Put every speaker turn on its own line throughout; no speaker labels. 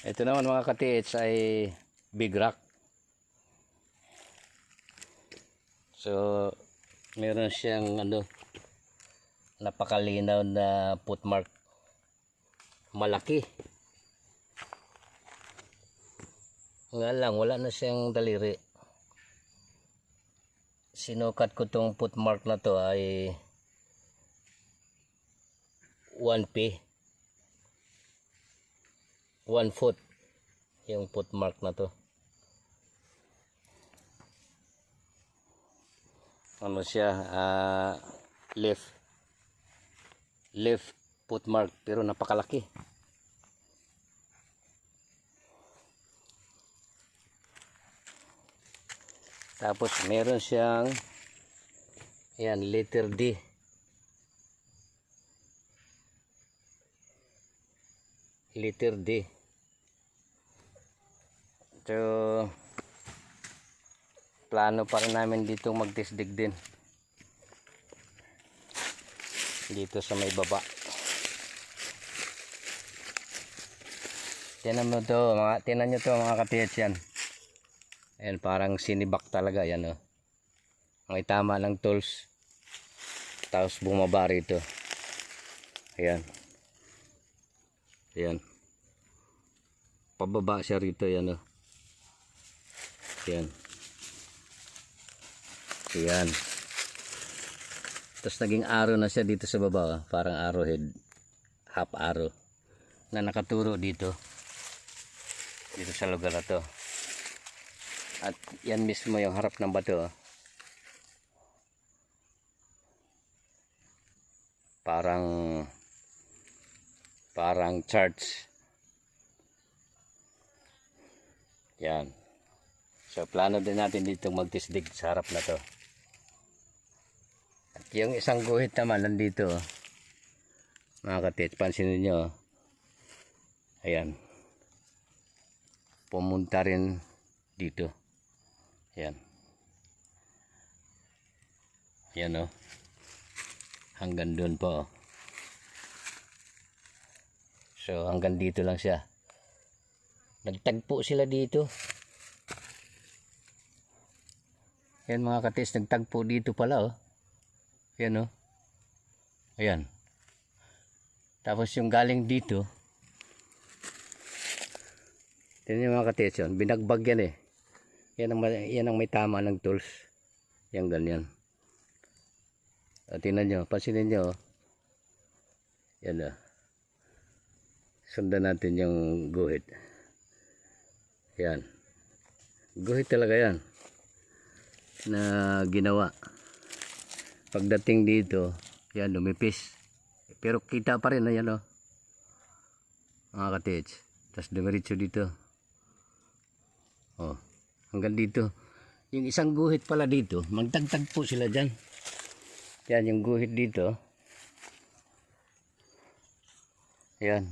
Ito naman mga ka-TH ay big rock. So meron siyang napakalinaw na footmark. Malaki. Nga lang, wala na siyang daliri. Sinukat ko tong footmark na to ay 1p. 1 foot yung footmark na to. Ano siya, left footmark, pero napakalaki. Tapos meron siyang ayan, letter D. Letter D. So plano pa rin namin dito magtisdig din dito sa may baba. Tinan nyo to mga ka-TH yan. Ayan, parang sinibak talaga yan, oh. May tama ng tools. Tapos bumaba rito. Ayan. Ayan. Pababa siya rito, yan, oh. Ayan. Ayan. Tapos naging arrow na siya dito sa baba, oh. Parang arrowhead. Half arrow. Na nakaturo dito. Dito sa lugar na to. At yan mismo yung harap ng bato, oh. Parang church. Yan. So plano din natin dito magtisdig sa harap na to. At yung isang guhit naman nandito, oh. Mga ka-TH, pansinin nyo, oh. Ayan. Pumunta rin dito. Ayan. Ayan, oh. Hanggang doon po, oh. So hanggang dito lang siya. Nagtagpo sila dito. Ayan mga ka-TH, nagtagpo dito pala, oh. Ayan, oh. Ayan. Tapos yung galing dito, tingnan nyo mga ka-TH, yun, binagbag yan, eh. Yan ang may tama ng tools. Yan ganyan. O, tingnan nyo, pansinin nyo, oh. Yan, oh. Sundan natin yung guhit. Yan. Guhit talaga yan na ginawa. Pagdating dito, yan, lumipis. Pero kita pa rin, ayan, oh. Mga ka-TH. Tapos dumiritso dito. Oh, hanggang dito. Yung isang guhit pala dito, magtagtag po sila dyan. Yan, yung guhit dito. Yan.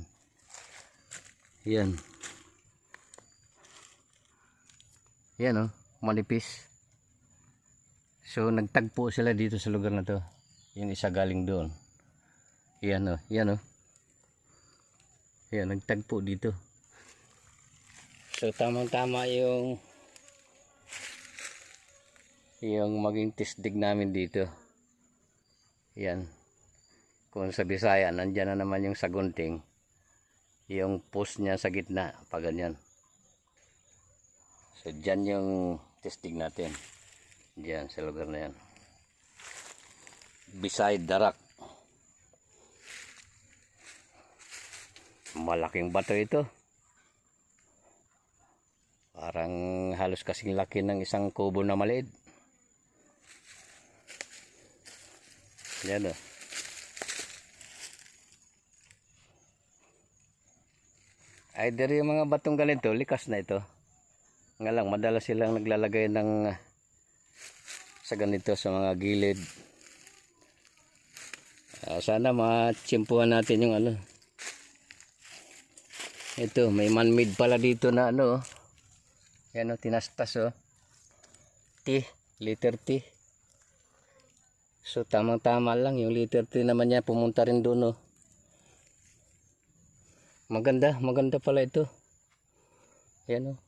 Yan. Yan, oh, manipis. So nagtagpo sila dito sa lugar na to. Yung isa galing doon. Yan, oh, yan, oh. Yan, nagtagpo dito. So tamang-tama yung maging tisdig namin dito. Yan. Kung sa Bisaya, nandyan na naman yung sagunting. Yung post niya sa gitna, pa ganyan. So dyan yung tisdig natin. Dyan sa lugar na yan. Beside the rock. Malaking bato ito. Parang halos kasing laki ng isang kubo na maliit. Yan, oh. Either yung mga batong ganito, likas na ito. Nga lang, madalas silang naglalagay ng sa ganito sa mga gilid. Sana matsimpuhan natin yung ano. Ito, may man-made pala dito na ano, oh. Yan, oh, tinastas, oh. T, letter T. So tamang-tama lang yung letter T naman niya pumunta rin doon, oh. Maganda pala ito. Ayan oh.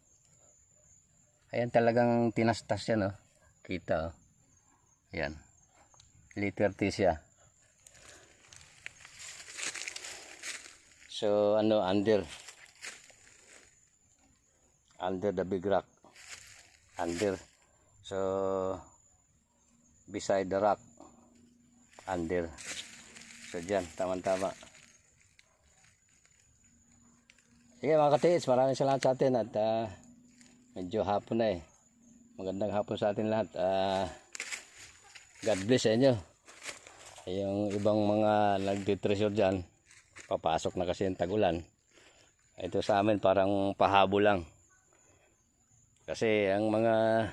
Ayan talagang tinastas yan oh. Kita oh. Ayan. Liter T siya. So ano, under the big rock. Under. So beside the rock. Under. So dyan, tama-tama. Sige mga katiits, maraming salamat sa atin at medyo hapon na eh. Magandang hapon sa atin lahat. God bless sa inyo. Yung ibang mga nagtitreasure dyan, papasok na kasi yung tag-ulan. Ito sa amin parang pahabo lang. Kasi ang mga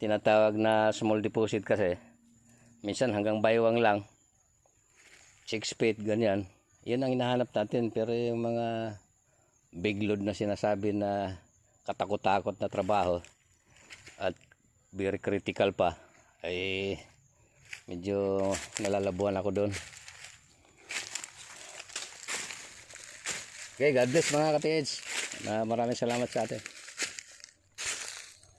tinatawag na small deposit kasi, minsan hanggang baywang lang. 6 feet, ganyan. Yun ang hinahanap natin. Pero yung mga big load na sinasabi na katakot-takot na trabaho at very critical pa, ay medyo nalalabuan ako doon. Okay, God bless mga katiits. Maraming salamat sa atin.